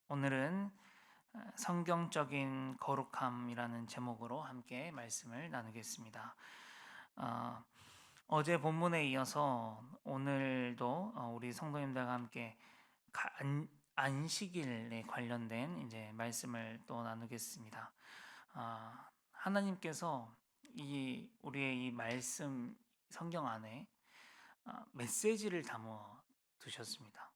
오늘은 성경적인 거룩함이라는 제목으로 함께 말씀을 나누겠습니다. 어, 어제 본문에 이어서 오늘도 우리 성도님들과 함께 안식일에 관련된 이제 말씀을 또 나누겠습니다. 하나님께서 이 우리의 이 말씀 성경 안에 메시지를 담아 두셨습니다.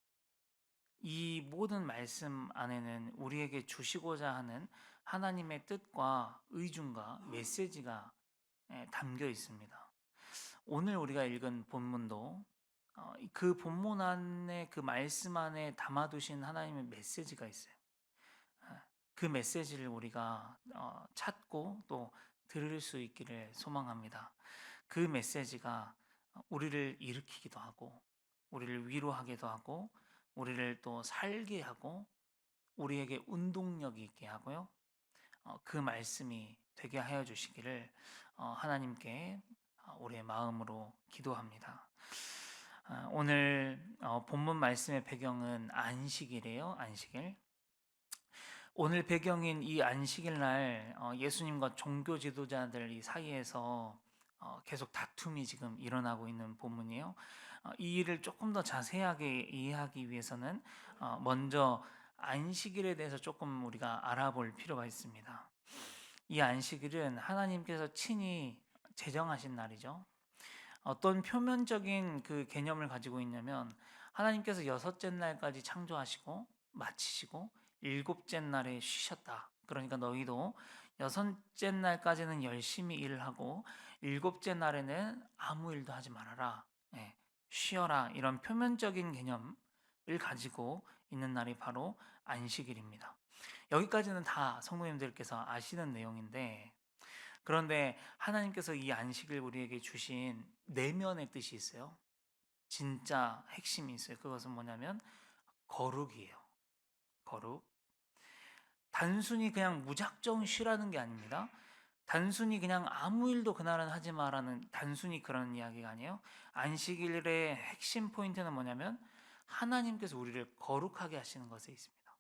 이 모든 말씀 안에는 우리에게 주시고자 하는 하나님의 뜻과 의중과 메시지가 담겨 있습니다. 오늘 우리가 읽은 본문도 그 본문 안에 그 말씀 안에 담아두신 하나님의 메시지가 있어요. 그 메시지를 우리가 찾고 또 들을 수 있기를 소망합니다. 그 메시지가 우리를 일으키기도 하고 우리를 위로하기도 하고 우리를 또 살게 하고 우리에게 운동력이 있게 하고요. 그 말씀이 되게 하여 주시기를 하나님께 우리의 마음으로 기도합니다. 오늘 본문 말씀의 배경은 안식일이에요. 안식일. 오늘 배경인 이 안식일 날 예수님과 종교 지도자들 이 사이에서 계속 다툼이 지금 일어나고 있는 본문이에요. 이 일을 조금 더 자세하게 이해하기 위해서는 먼저 안식일에 대해서 조금 우리가 알아볼 필요가 있습니다. 이 안식일은 하나님께서 친히 제정하신 날이죠. 어떤 표면적인 그 개념을 가지고 있냐면 하나님께서 여섯째 날까지 창조하시고 마치시고 일곱째 날에 쉬셨다. 그러니까 너희도 여섯째 날까지는 열심히 일을 하고 일곱째 날에는 아무 일도 하지 말아라. 예, 쉬어라. 이런 표면적인 개념을 가지고 있는 날이 바로 안식일입니다. 여기까지는 다 성도님들께서 아시는 내용인데 그런데 하나님께서 이 안식을 우리에게 주신 내면의 뜻이 있어요. 진짜 핵심이 있어요. 그것은 뭐냐면 거룩이에요. 거룩. 단순히 그냥 무작정 쉬라는 게 아닙니다. 단순히 그냥 아무 일도 그날은 하지 마라는 단순히 그런 이야기가 아니에요. 안식일의 핵심 포인트는 뭐냐면 하나님께서 우리를 거룩하게 하시는 것에 있습니다.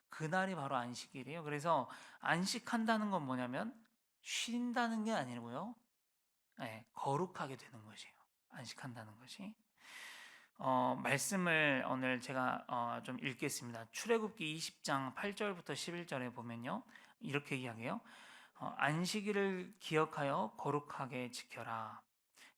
그날이 바로 안식일이에요. 그래서 안식한다는 건 뭐냐면 쉰다는 게 아니고요. 거룩하게 되는 것이에요. 안식한다는 것이. 말씀을 오늘 제가 좀 읽겠습니다. 출애굽기 20장 8절부터 11절에 보면요. 이렇게 이야기해요. 안식일을 기억하여 거룩하게 지켜라.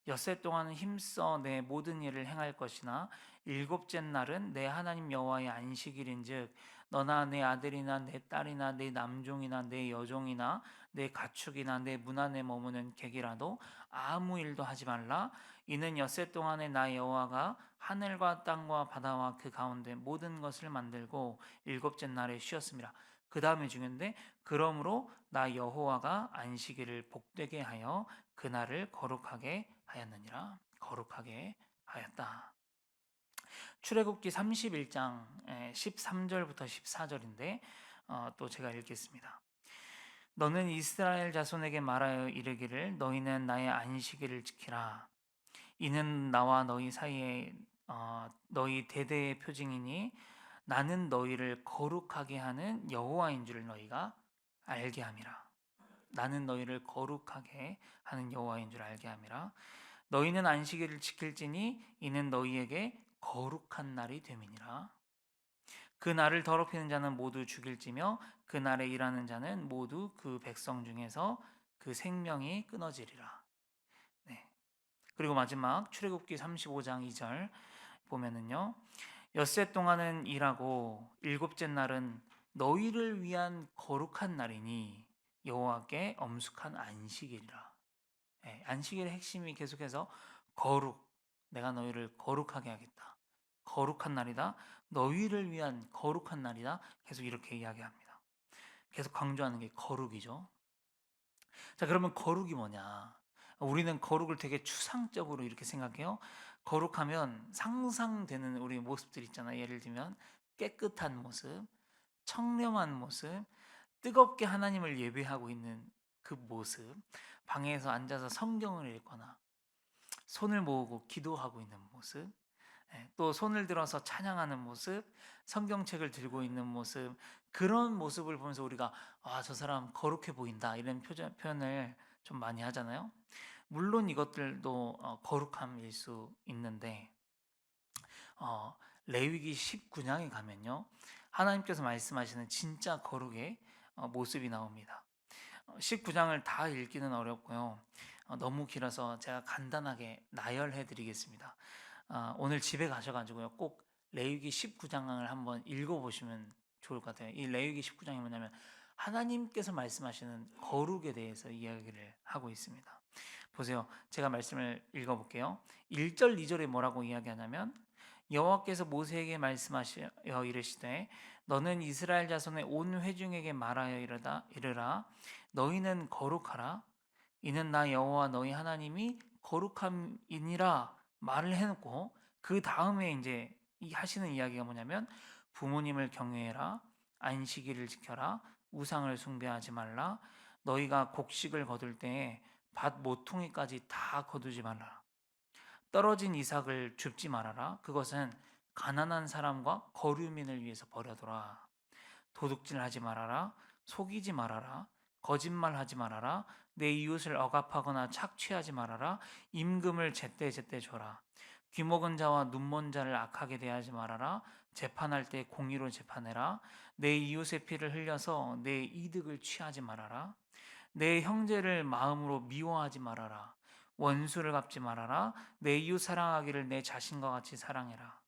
엿새 동안은 힘써 내 모든 일을 행할 것이나 일곱째 날은 내 하나님 여호와의 안식일인즉 너나 내 아들이나 내 딸이나 내 남종이나 내 여종이나 내 가축이나 내 문 안에 머무는 객이라도 아무 일도 하지 말라. 이는 엿새 동안에 나 여호와가 하늘과 땅과 바다와 그 가운데 모든 것을 만들고 일곱째 날에 쉬었습니다. 그 다음에 중요한데 그러므로 나 여호와가 안식일을 복되게 하여 그날을 거룩하게 하였느니라. 거룩하게 하였다. 출애굽기 31장 13절부터 14절인데 또 제가 읽겠습니다. 너는 이스라엘 자손에게 말하여 이르기를 너희는 나의 안식일을 지키라. 이는 나와 너희 사이에 너희 대대의 표징이니 나는 너희를 거룩하게 하는 여호와인 줄 너희가 알게 함이라. 나는 너희를 거룩하게 하는 여호와인 줄 알게 함이라. 너희는 안식일을 지킬지니 이는 너희에게 거룩한 날이 됨이니라. 그 날을 더럽히는 자는 모두 죽일지며 그 날에 일하는 자는 모두 그 백성 중에서 그 생명이 끊어지리라. 네. 그리고 마지막 출애굽기 35장 2절 보면은요. 엿새 동안은 일하고 일곱째 날은 너희를 위한 거룩한 날이니 여호와께 엄숙한 안식일이라. 안식일의 핵심이 계속해서 거룩. 내가 너희를 거룩하게 하겠다. 거룩한 날이다. 너희를 위한 거룩한 날이다. 계속 이렇게 이야기합니다. 계속 강조하는 게 거룩이죠. 자, 그러면 거룩이 뭐냐? 우리는 거룩을 되게 추상적으로 이렇게 생각해요. 거룩하면 상상되는 우리 모습들 있잖아요. 예를 들면 깨끗한 모습, 청렴한 모습, 뜨겁게 하나님을 예배하고 있는 그 모습, 방에서 앉아서 성경을 읽거나 손을 모으고 기도하고 있는 모습, 또 손을 들어서 찬양하는 모습, 성경책을 들고 있는 모습, 그런 모습을 보면서 우리가 저 사람 거룩해 보인다 이런 표현을 좀 많이 하잖아요. 물론 이것들도 거룩함일 수 있는데 어, 레위기 19장에 가면요, 하나님께서 말씀하시는 진짜 거룩의 모습이 나옵니다. 19장을 다 읽기는 어렵고요. 너무 길어서 제가 간단하게 나열해 드리겠습니다. 오늘 집에 가셔가지고요, 꼭 레위기 19장을 한번 읽어보시면 좋을 것 같아요. 이 레위기 19장이 뭐냐면 하나님께서 말씀하시는 거룩에 대해서 이야기를 하고 있습니다. 보세요. 제가 말씀을 읽어볼게요. 1절, 2절에 뭐라고 이야기하냐면 여호와께서 모세에게 말씀하시어 이르시되 너는 이스라엘 자손의 온 회중에게 말하여 이르라 너희는 거룩하라 이는 나 여호와 너희 하나님이 거룩함이니라 말을 해놓고 그 다음에 이제 하시는 이야기가 뭐냐면 부모님을 경외해라 안식일을 지켜라 우상을 숭배하지 말라 너희가 곡식을 거둘 때에 밭 모퉁이까지 다 거두지 말라 떨어진 이삭을 줍지 말아라 그것은 가난한 사람과 거류민을 위해서 버려둬라 도둑질하지 말아라. 속이지 말아라. 거짓말하지 말아라. 내 이웃을 억압하거나 착취하지 말아라. 임금을 제때제때 줘라. 귀먹은 자와 눈먼 자를 악하게 대하지 말아라. 재판할 때 공의로 재판해라. 내 이웃의 피를 흘려서 내 이득을 취하지 말아라. 내 형제를 마음으로 미워하지 말아라. 원수를 갚지 말아라. 내 이웃 사랑하기를 내 자신과 같이 사랑해라.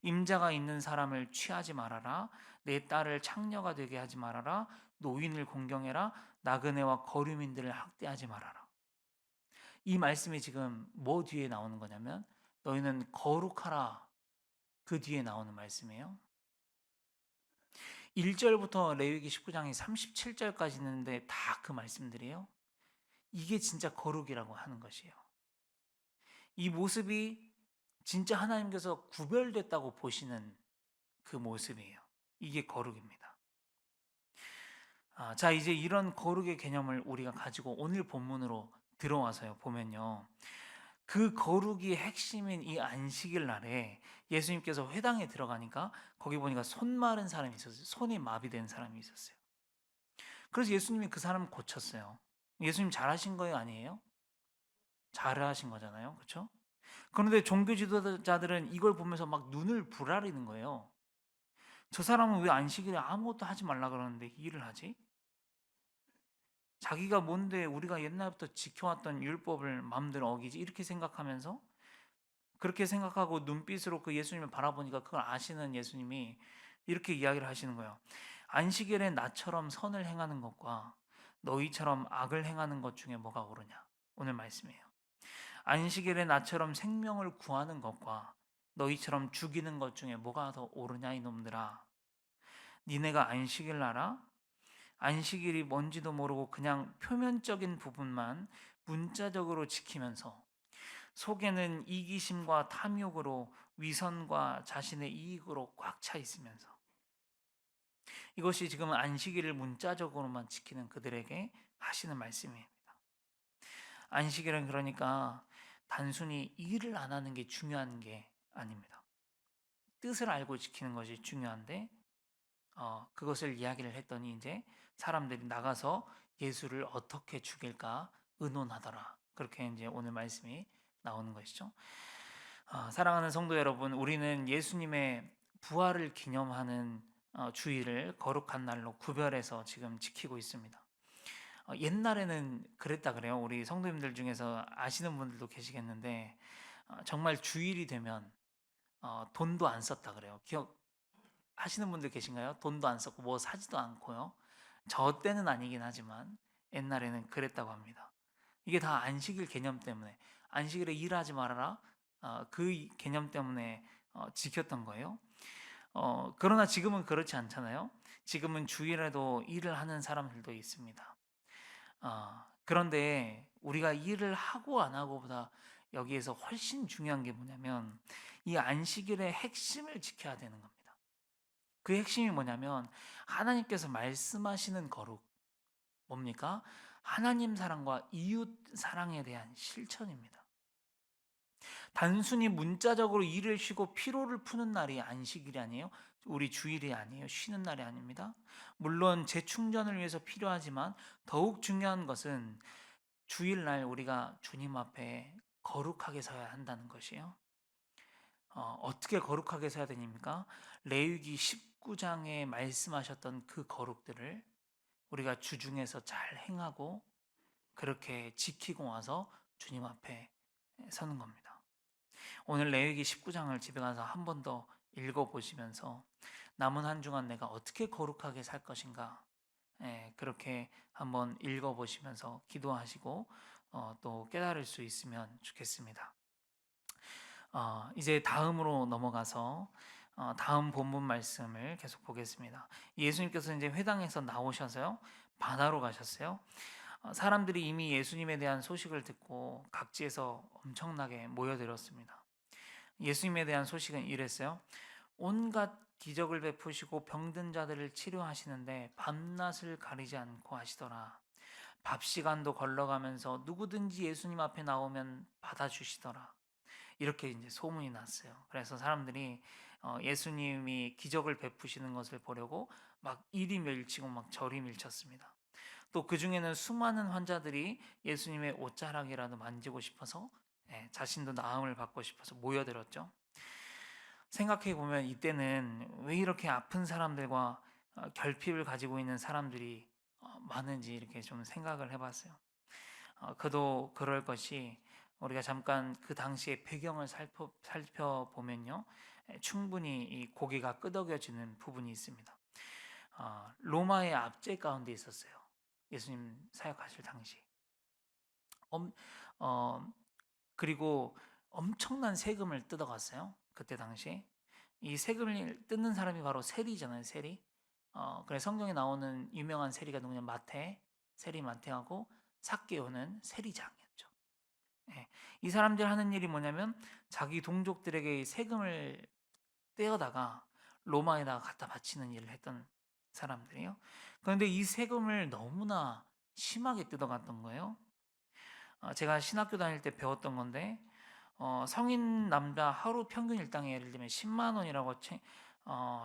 임자가 있는 사람을 취하지 말아라. 내 딸을 창녀가 되게 하지 말아라. 노인을 공경해라. 나그네와 거류민들을 학대하지 말아라. 이 말씀이 지금 뭐 뒤에 나오는 거냐면 너희는 거룩하라. 그 뒤에 나오는 말씀이에요. 1절부터 레위기 19장이 37절까지 있는데 다 그 말씀들이에요. 이게 진짜 거룩이라고 하는 것이에요. 이 모습이 진짜 하나님께서 구별됐다고 보시는 그 모습이에요. 이게 거룩입니다. 자, 이제 이런 거룩의 개념을 우리가 가지고 오늘 본문으로 들어와서요, 보면요. 그 거룩의 핵심인 이 안식일 날에 예수님께서 회당에 들어가니까 거기 보니까 손 마른 사람이 있었어요. 손이 마비된 사람이 있었어요. 그래서 예수님이 그 사람을 고쳤어요. 예수님 잘하신 거예요, 아니에요? 잘하신 거잖아요. 그렇죠? 그런데 종교 지도자들은 이걸 보면서 막 눈을 부라리는 거예요. 저 사람은 왜 안식일에 아무것도 하지 말라 그러는데 이 일을 하지? 자기가 뭔데 우리가 옛날부터 지켜왔던 율법을 마음대로 어기지? 이렇게 생각하면서 그렇게 생각하고 눈빛으로 그 예수님을 바라보니까 그걸 아시는 예수님이 이렇게 이야기를 하시는 거예요. 안식일에 나처럼 선을 행하는 것과 너희처럼 악을 행하는 것 중에 뭐가 옳으냐? 오늘 말씀이에요. 안식일에 나처럼 생명을 구하는 것과 너희처럼 죽이는 것 중에 뭐가 더 옳으냐 이놈들아. 니네가 안식일 알아? 안식일이 뭔지도 모르고 그냥 표면적인 부분만 문자적으로 지키면서 속에는 이기심과 탐욕으로 위선과 자신의 이익으로 꽉 차 있으면서 이것이 지금 안식일을 문자적으로만 지키는 그들에게 하시는 말씀입니다. 안식일은 그러니까 단순히 일을 안 하는 게 중요한 게 아닙니다. 뜻을 알고 지키는 것이 중요한데 그것을 이야기를 했더니 이제 사람들이 나가서 예수를 어떻게 죽일까 의논하더라. 그렇게 이제 오늘 말씀이 나오는 것이죠. 사랑하는 성도 여러분, 우리는 예수님의 부활을 기념하는 주일을 거룩한 날로 구별해서 지금 지키고 있습니다. 옛날에는 그랬다 그래요. 우리 성도님들 중에서 아시는 분들도 계시겠는데 정말 주일이 되면 돈도 안 썼다 그래요. 기억하시는 분들 계신가요? 돈도 안 썼고 뭐 사지도 않고요. 저 때는 아니긴 하지만 옛날에는 그랬다고 합니다. 이게 다 안식일 개념 때문에 안식일에 일하지 말아라 그 개념 때문에 지켰던 거예요. 그러나 지금은 그렇지 않잖아요. 지금은 주일에도 일을 하는 사람들도 있습니다. 그런데 우리가 일을 하고 안 하고보다 여기에서 훨씬 중요한 게 뭐냐면 이 안식일의 핵심을 지켜야 되는 겁니다. 그 핵심이 뭐냐면 하나님께서 말씀하시는 거룩 뭡니까? 하나님 사랑과 이웃 사랑에 대한 실천입니다. 단순히 문자적으로 일을 쉬고 피로를 푸는 날이 안식일이 아니에요. 우리 주일이 아니에요. 쉬는 날이 아닙니다. 물론 재충전을 위해서 필요하지만 더욱 중요한 것은 주일날 우리가 주님 앞에 거룩하게 서야 한다는 것이에요. 어떻게 거룩하게 서야 됩니까? 레위기 19장에 말씀하셨던 그 거룩들을 우리가 주중에서 잘 행하고 그렇게 지키고 와서 주님 앞에 서는 겁니다. 오늘 레위기 19장을 집에 가서 한 번 더 읽어보시면서 남은 한 주간 내가 어떻게 거룩하게 살 것인가, 그렇게 한번 읽어보시면서 기도하시고 또 깨달을 수 있으면 좋겠습니다. 이제 다음으로 넘어가서 다음 본문 말씀을 계속 보겠습니다. 예수님께서 이제 회당에서 나오셔서요, 바다로 가셨어요. 사람들이 이미 예수님에 대한 소식을 듣고 각지에서 엄청나게 모여들었습니다. 예수님에 대한 소식은 이랬어요. 온갖 기적을 베푸시고 병든 자들을 치료하시는데 밤낮을 가리지 않고 하시더라. 밥 시간도 걸러가면서 누구든지 예수님 앞에 나오면 받아주시더라. 이렇게 이제 소문이 났어요. 그래서 사람들이 예수님이 기적을 베푸시는 것을 보려고 막 이리 밀치고 막 저리 밀쳤습니다. 또 그 중에는 수많은 환자들이 예수님의 옷자락이라도 만지고 싶어서, 자신도 나음을 받고 싶어서 모여들었죠. 생각해 보면 이때는 왜 이렇게 아픈 사람들과 결핍을 가지고 있는 사람들이 많은지 이렇게 좀 생각을 해봤어요. 그도 그럴 것이, 우리가 잠깐 그 당시의 배경을 살펴보면요, 충분히 이 고개가 끄덕여지는 부분이 있습니다. 로마의 압제 가운데 있었어요. 예수님 사역하실 당시. 엄, 어, 그리고 엄청난 세금을 뜯어갔어요. 그때 당시에. 이 세금을 뜯는 사람이 바로 세리잖아요, 세리. 그래서 성경에 나오는 유명한 세리가 누구냐? 세리 마태하고 삭개오는 세리장이었죠. 예. 이 사람들 하는 일이 뭐냐면 자기 동족들에게 세금을 떼어다가 로마에다가 갖다 바치는 일을 했던 사람들이에요. 그런데 이 세금을 너무나 심하게 뜯어갔던 거예요. 제가 신학교 다닐 때 배웠던 건데, 성인 남자 하루 평균 일당이 예를 들면 10만 원이라고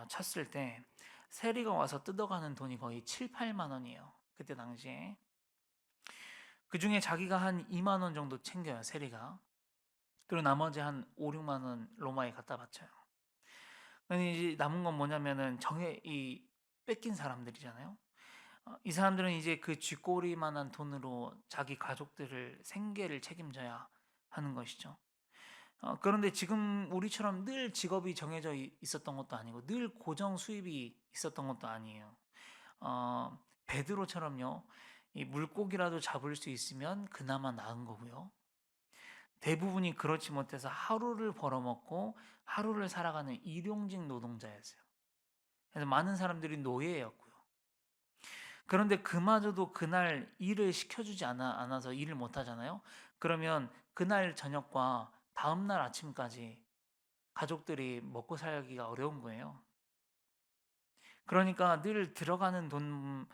쳤을 때 세리가 와서 뜯어가는 돈이 거의 7, 8만 원이에요. 그때 당시에. 그 중에 자기가 한 2만 원 정도 챙겨요, 세리가. 그리고 나머지 한 5, 6만 원 로마에 갖다 바쳐요. 근데 이제 남은 건 뭐냐면은 이 뺏긴 사람들이잖아요. 이 사람들은 이제 그 쥐꼬리만한 돈으로 자기 가족들을 생계를 책임져야 하는 것이죠. 그런데 지금 우리처럼 늘 직업이 정해져 있었던 것도 아니고 늘 고정 수입이 있었던 것도 아니에요. 베드로처럼요, 이 물고기라도 잡을 수 있으면 그나마 나은 거고요. 대부분이 그렇지 못해서 하루를 벌어먹고 하루를 살아가는 일용직 노동자였어요. 그래서 많은 사람들이 노예였고요. 그런데 그마저도 그날 일을 시켜주지 않아서 일을 못 하잖아요. 그러면 그날 저녁과 다음날 아침까지 가족들이 먹고 살기가 어려운 거예요. 그러니까 늘 들어가는 돈이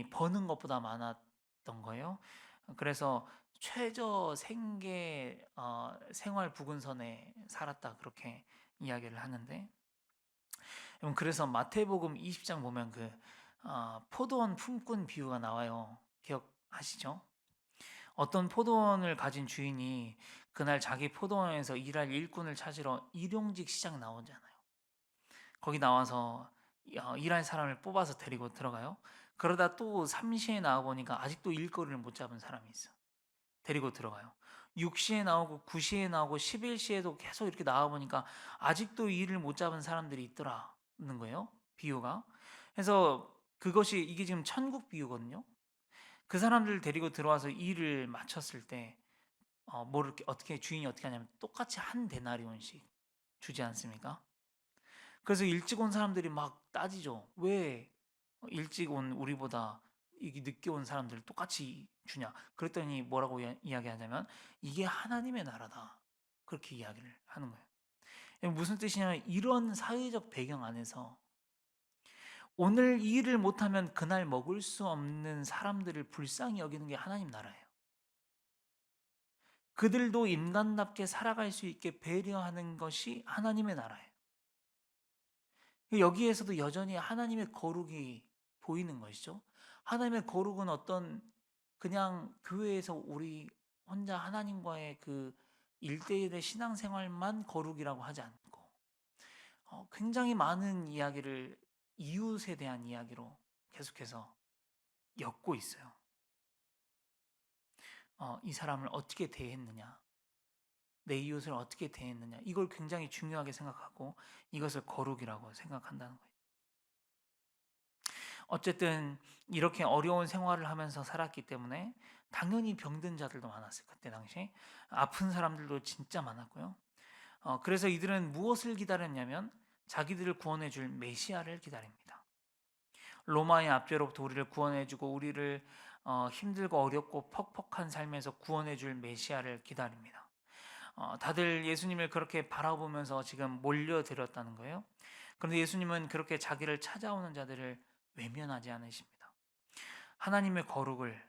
버는 것보다 많았던 거예요. 그래서 최저 생활 부근선에 살았다, 그렇게 이야기를 하는데, 그래서 마태복음 20장 보면 포도원 품꾼 비유가 나와요. 기억하시죠? 어떤 포도원을 가진 주인이 그날 자기 포도원에서 일할 일꾼을 찾으러 일용직 시장 나오잖아요. 거기 나와서 일할 사람을 뽑아서 데리고 들어가요. 그러다 또 3시에 나와 보니까 아직도 일거리를 못 잡은 사람이 있어. 데리고 들어가요. 6시에 나오고 9시에 나오고 11시에도 계속 이렇게 나와 보니까 아직도 일을 못 잡은 사람들이 있더라는 거예요. 비유가. 그래서 이게 지금 천국 비유거든요. 그 사람들 데리고 들어와서 일을 마쳤을 때 주인이 어떻게 하냐면 똑같이 한 데나리온씩 주지 않습니까? 그래서 일찍 온 사람들이 막 따지죠. 왜 일찍 온 우리보다 이게 늦게 온 사람들 똑같이 주냐? 그랬더니 뭐라고 이야기하냐면 이게 하나님의 나라다, 그렇게 이야기를 하는 거예요. 무슨 뜻이냐면 이런 사회적 배경 안에서 오늘 이 일을 못하면 그날 먹을 수 없는 사람들을 불쌍히 여기는 게 하나님 나라예요. 그들도 인간답게 살아갈 수 있게 배려하는 것이 하나님의 나라예요. 여기에서도 여전히 하나님의 거룩이 보이는 것이죠. 하나님의 거룩은 어떤 그냥 교회에서 우리 혼자 하나님과의 그 1대1의 신앙생활만 거룩이라고 하지 않고 굉장히 많은 이야기를 이웃에 대한 이야기로 계속해서 엮고 있어요. 이 사람을 어떻게 대했느냐, 내 이웃을 어떻게 대했느냐, 이걸 굉장히 중요하게 생각하고 이것을 거룩이라고 생각한다는 거예요. 어쨌든 이렇게 어려운 생활을 하면서 살았기 때문에 당연히 병든 자들도 많았어요. 그때 당시에 아픈 사람들도 진짜 많았고요. 그래서 이들은 무엇을 기다렸냐면 자기들을 구원해 줄 메시아를 기다립니다. 로마의 압제로부터 우리를 구원해 주고 우리를 힘들고 어렵고 퍽퍽한 삶에서 구원해 줄 메시아를 기다립니다. 다들 예수님을 그렇게 바라보면서 지금 몰려들었다는 거예요. 그런데 예수님은 그렇게 자기를 찾아오는 자들을 외면하지 않으십니다. 하나님의 거룩을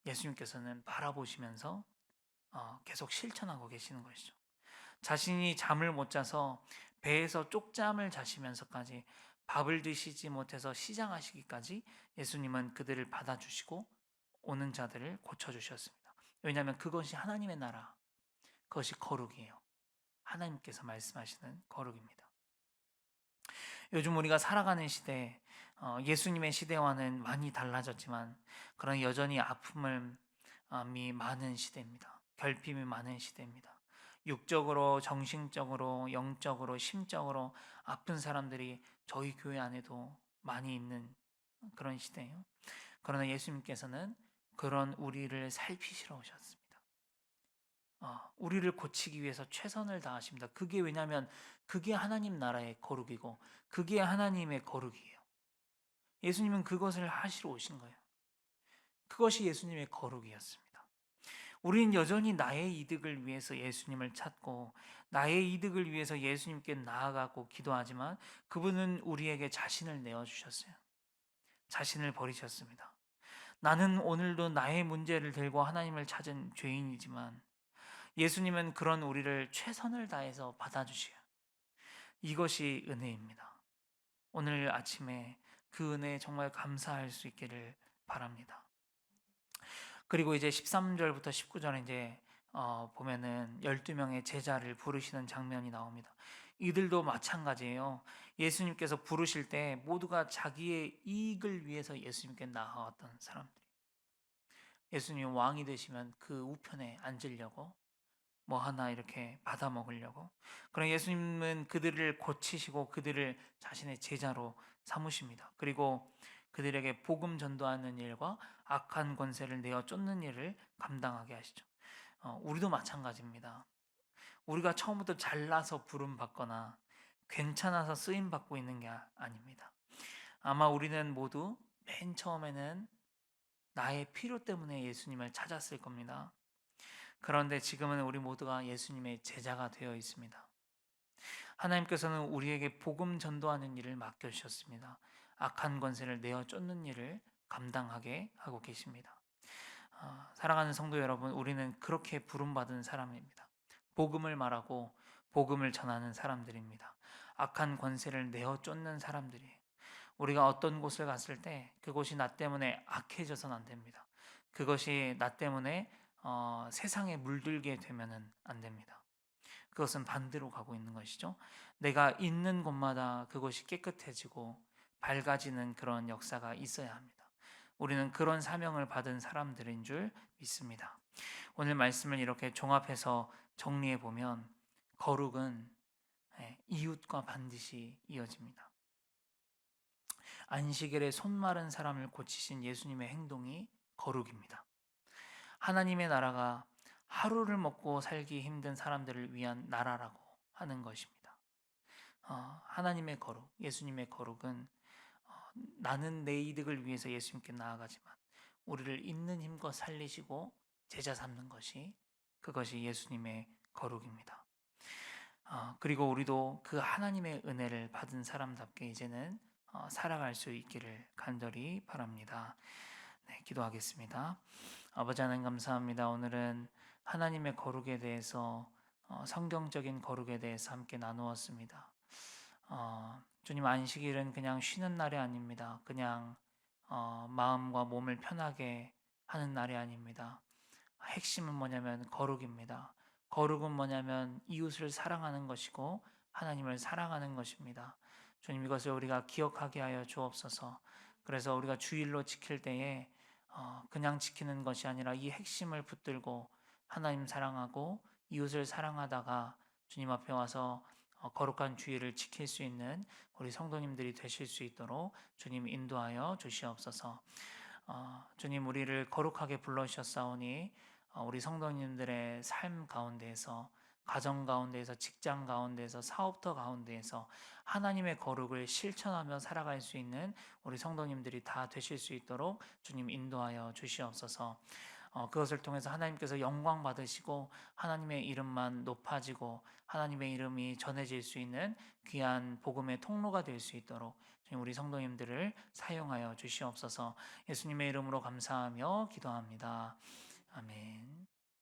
예수님께서는 바라보시면서 계속 실천하고 계시는 것이죠. 자신이 잠을 못 자서 배에서 쪽잠을 자시면서까지 밥을 드시지 못해서 시장하시기까지 예수님은 그들을 받아주시고 오는 자들을 고쳐주셨습니다. 왜냐하면 그것이 하나님의 나라, 그것이 거룩이에요. 하나님께서 말씀하시는 거룩입니다. 요즘 우리가 살아가는 시대, 예수님의 시대와는 많이 달라졌지만 그런 여전히 아픔이 많은 시대입니다. 결핍이 많은 시대입니다. 육적으로, 정신적으로, 영적으로, 심적으로 아픈 사람들이 저희 교회 안에도 많이 있는 그런 시대예요. 그러나 예수님께서는 그런 우리를 살피시러 오셨습니다. 우리를 고치기 위해서 최선을 다하십니다. 그게 왜냐하면 그게 하나님 나라의 거룩이고 그게 하나님의 거룩이에요. 예수님은 그것을 하시러 오신 거예요. 그것이 예수님의 거룩이었습니다. 우리는 여전히 나의 이득을 위해서 예수님을 찾고 나의 이득을 위해서 예수님께 나아가고 기도하지만 그분은 우리에게 자신을 내어주셨어요. 자신을 버리셨습니다. 나는 오늘도 나의 문제를 들고 하나님을 찾은 죄인이지만 예수님은 그런 우리를 최선을 다해서 받아주시요. 이것이 은혜입니다. 오늘 아침에 그 은혜에 정말 감사할 수 있기를 바랍니다. 그리고 이제 13절부터 19절에 이제 보면은 12명의 제자를 부르시는 장면이 나옵니다. 이들도 마찬가지예요. 예수님께서 부르실 때 모두가 자기의 이익을 위해서 예수님께 나아왔던 사람들이. 예수님 왕이 되시면 그 우편에 앉으려고 뭐 하나 이렇게 받아 먹으려고. 그럼 예수님은 그들을 고치시고 그들을 자신의 제자로 삼으십니다. 그리고 그들에게 복음 전도하는 일과 악한 권세를 내어 쫓는 일을 감당하게 하시죠. 우리도 마찬가지입니다. 우리가 처음부터 잘나서 부름 받거나 괜찮아서 쓰임 받고 있는 게 아닙니다. 아마 우리는 모두 맨 처음에는 나의 필요 때문에 예수님을 찾았을 겁니다. 그런데 지금은 우리 모두가 예수님의 제자가 되어 있습니다. 하나님께서는 우리에게 복음 전도하는 일을 맡겨주셨습니다. 악한 권세를 내어 쫓는 일을 감당하게 하고 계십니다. 사랑하는 성도 여러분, 우리는 그렇게 부름받은 사람입니다. 복음을 말하고 복음을 전하는 사람들입니다. 악한 권세를 내어 쫓는 사람들이에요. 우리가 어떤 곳을 갔을 때 그곳이 나 때문에 악해져서는 안 됩니다. 그것이 나 때문에 세상에 물들게 되면은 안 됩니다. 그것은 반대로 가고 있는 것이죠. 내가 있는 곳마다 그것이 깨끗해지고 밝아지는 그런 역사가 있어야 합니다. 우리는 그런 사명을 받은 사람들인 줄 믿습니다. 오늘 말씀을 이렇게 종합해서 정리해 보면 거룩은 이웃과 반드시 이어집니다. 안식일에 손 마른 사람을 고치신 예수님의 행동이 거룩입니다. 하나님의 나라가 하루를 먹고 살기 힘든 사람들을 위한 나라라고 하는 것입니다. 하나님의 거룩, 예수님의 거룩은 나는 내 이득을 위해서 예수님께 나아가지만 우리를 있는 힘껏 살리시고 제자 삼는 것이 그것이 예수님의 거룩입니다. 그리고 우리도 그 하나님의 은혜를 받은 사람답게 이제는 살아갈 수 있기를 간절히 바랍니다. 네, 기도하겠습니다. 아버지 하나님 감사합니다. 오늘은 하나님의 거룩에 대해서 성경적인 거룩에 대해서 함께 나누었습니다. 주님 안식일은 그냥 쉬는 날이 아닙니다. 그냥 마음과 몸을 편하게 하는 날이 아닙니다. 핵심은 뭐냐면 거룩입니다. 거룩은 뭐냐면 이웃을 사랑하는 것이고 하나님을 사랑하는 것입니다. 주님 이것을 우리가 기억하게 하여 주옵소서. 그래서 우리가 주일로 지킬 때에 그냥 지키는 것이 아니라 이 핵심을 붙들고 하나님 사랑하고 이웃을 사랑하다가 주님 앞에 와서 거룩한 주일을 지킬 수 있는 우리 성도님들이 되실 수 있도록 주님 인도하여 주시옵소서. 주님 우리를 거룩하게 불러주셨사오니 우리 성도님들의 삶 가운데에서 가정 가운데에서 직장 가운데에서 사업터 가운데에서 하나님의 거룩을 실천하며 살아갈 수 있는 우리 성도님들이 다 되실 수 있도록 주님 인도하여 주시옵소서. 그것을 통해서 하나님께서 영광 받으시고 하나님의 이름만 높아지고 하나님의 이름이 전해질 수 있는 귀한 복음의 통로가 될 수 있도록 주님 우리 성도님들을 사용하여 주시옵소서. 예수님의 이름으로 감사하며 기도합니다. 아멘.